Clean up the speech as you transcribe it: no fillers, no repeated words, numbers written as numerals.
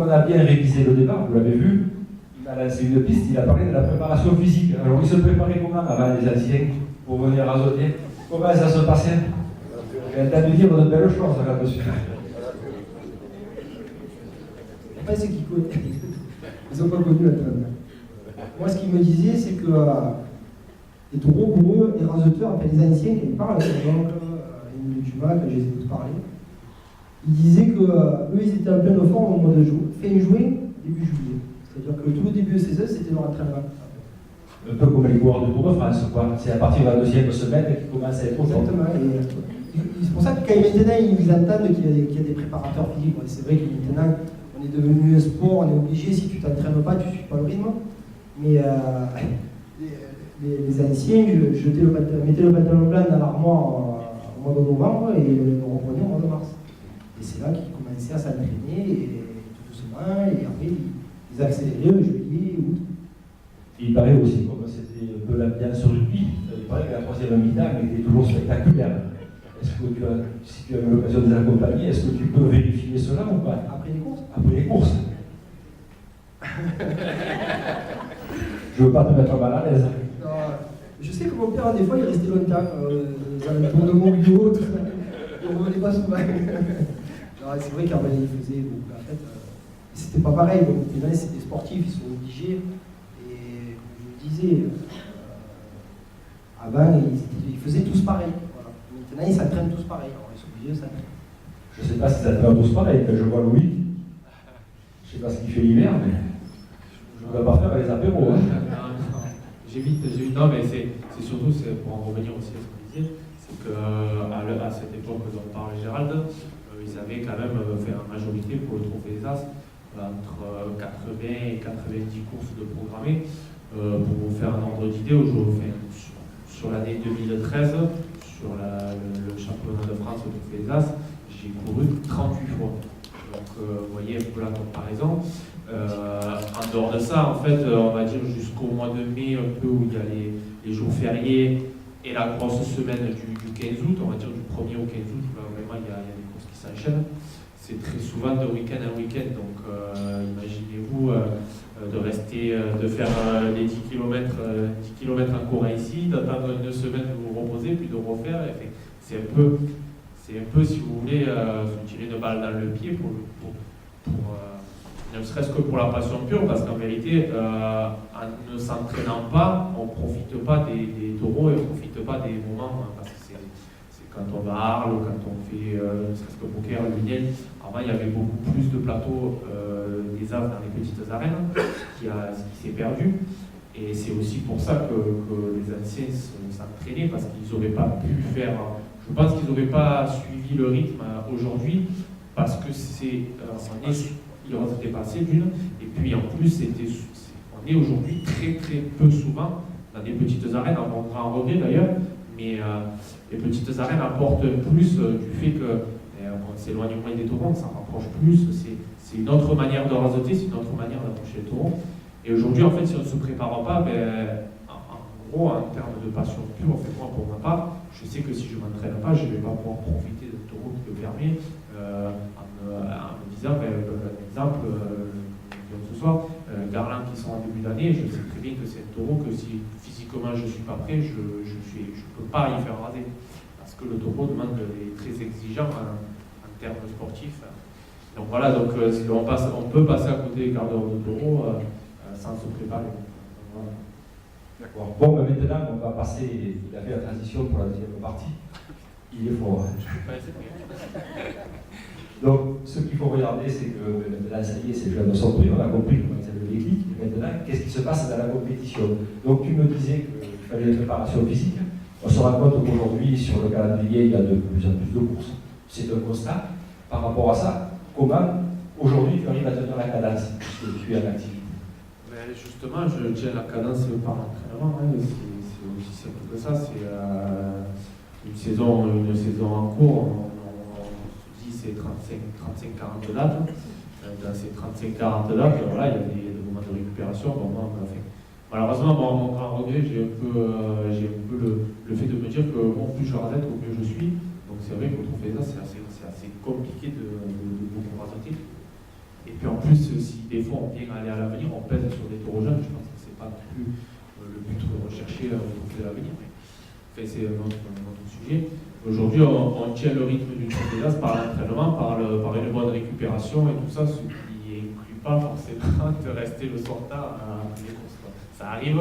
On a bien révisé le débat, vous l'avez vu. Il a lancé une piste, il a parlé de la préparation physique. Alors, il se préparait comment avant les anciens pour venir azoter? Comment ça se passait? Il a entendu dire de belles choses là-dessus. Après, c'est qu'ils connaissent. Ils n'ont pas connu la trame. Moi, ce qu'ils me disaient, c'est que les taureaux, pour eux, les raseteurs, enfin les anciens, ils parlent avec mon oncle, Émile Dumas, quand je les écoute parler, ils disaient que eux, ils étaient en pleine forme au mois de fin juin, début juillet. C'est-à-dire que tout le début de saison, c'était leur entraînement. Un peu comme les coureurs de Tour de France, quoi. C'est à partir de la deuxième semaine qu'ils commencent à être au fond. Exactement. C'est pour ça que quand maintenant ils entendent qu'il y a des préparateurs physiques, c'est vrai que maintenant on est devenu un sport, on est obligé, si tu ne t'entraînes pas, tu ne suis pas le rythme. Mais les anciens mettaient le pantalon blanc dans l'armoire au mois de novembre et le reprenaient au mois de mars. Et c'est là qu'ils commençaient à s'entraîner tout doucement, et après ils accéléraient le juillet, août. Il paraît aussi, comme c'était un peu l'ambiance rugby, il paraît que la troisième mi-temps était toujours spectaculaire. Est-ce que si tu as eu l'occasion de les accompagner, est-ce que tu peux vérifier cela ou pas? Après les courses? Après les courses. Je ne veux pas te mettre mal à l'aise. Je sais que mon père, des fois, il restait longtemps, aux alentours de Montbio, tout ça. Il ne revenait pas souvent. C'est vrai qu'avant, il faisait beaucoup. En fait, c'était pas pareil. Donc, maintenant, c'est des sportifs, ils sont obligés. Et comme je le disais, avant, ils faisaient tous pareil. Voilà. Maintenant, ils s'entraînent tous pareil. Alors, ils sont obligés de s'entraîner. Je ne sais pas si ça s'entraîne tous pareil. Quand je vois Louis, je ne sais pas ce qu'il fait l'hiver, mais je ne vais pas faire les apéros. J'évite, non, mais c'est surtout, pour en revenir aussi à ce qu'on disait, c'est qu'à cette époque dont parlait Gérald, ils avaient quand même fait en majorité pour le Trophée des As entre 80 et 90 courses de programmées. Pour vous faire un ordre d'idée, aujourd'hui, sur l'année 2013, sur le championnat de France au Trophée des As, j'ai couru 38 fois. Donc, vous voyez un peu la comparaison. En dehors de ça, en fait, on va dire jusqu'au mois de mai, un peu où il y a les jours fériés et la grosse semaine du 15 août, on va dire du 1er au 15 août, là vraiment il y a des courses qui s'enchaînent. C'est très souvent de week-end en week-end, donc imaginez-vous de faire les 10 km en courant ici, d'attendre une semaine de vous reposer, puis de refaire. C'est un peu, si vous voulez, se tirer une balle dans le pied pour ne serait-ce que pour la passion pure, parce qu'en vérité, en ne s'entraînant pas, on ne profite pas des taureaux et on ne profite pas des moments, parce que c'est quand on va à Arles, quand on fait ne serait-ce que Poker, Lugnel. Avant, il y avait beaucoup plus de plateaux des Aves dans les petites arènes, ce qui s'est perdu. Et c'est aussi pour ça que les anciens s'entraînaient, parce qu'ils n'auraient pas pu faire. Je pense qu'ils n'auraient pas suivi le rythme aujourd'hui, parce que il aurait dépassé d'une, et puis en plus, on est aujourd'hui très très peu souvent dans des petites arènes, on prend un regret d'ailleurs, mais les petites arènes apportent plus du fait qu'on s'éloigne moins des taureaux, on s'en rapproche plus, c'est une autre manière de rasoter, c'est une autre manière d'approcher les taureaux. Et aujourd'hui, en fait, si on ne se prépare pas, en gros, en termes de passion pure, en fait, moi, pour ma part, je sais que si je ne m'entraîne pas, je ne vais pas pouvoir profiter d'un taureau qui le permet, en me disant, exemple, comme ce soir, Garland qui sort en début d'année, je sais très bien que c'est un taureau que si physiquement je ne suis pas prêt, je ne peux pas y faire raser. Parce que le taureau est très exigeant en termes sportifs. Donc voilà, on peut passer à côté des quarts d'heure de taureau sans se préparer. Voilà. D'accord. Bon, ben maintenant, on va passer, il a fait la transition pour la deuxième partie. Il est fort. Donc, ce qu'il faut regarder, c'est que maintenant, ça y est, ces jeunes sont pris, on a compris comment c'est le déclic. Et maintenant, qu'est-ce qui se passe dans la compétition? Donc, tu me disais qu'il fallait une préparation physique. On se rend compte qu'aujourd'hui, sur le calendrier, il y a de plus en plus de courses. C'est un constat. Par rapport à ça, comment, aujourd'hui, tu arrives à tenir la cadence puisque tu es en activité? Mais justement, je tiens la cadence par l'entraînement. C'est aussi simple que ça. C'est une saison en cours. C'est 35-40 dates. Dans ces 35-40 dates, voilà, il y a des moments de récupération. Malheureusement, mon grand regret, j'ai un peu le fait de me dire que plus je rasette, au mieux je suis. Donc c'est vrai qu'au Trophée des As, c'est assez compliqué de beaucoup raseter. Et puis en plus, si des fois on vient aller à l'avenir, on pèse sur des taureaux jeunes, je pense que c'est pas non plus le but recherché au profit de l'avenir. Enfin, c'est un autre sujet. Aujourd'hui, on tient le rythme d'une course des As par l'entraînement, par une bonne récupération et tout ça, ce qui inclut pas forcément de rester le soir tard à les courses. Ça arrive.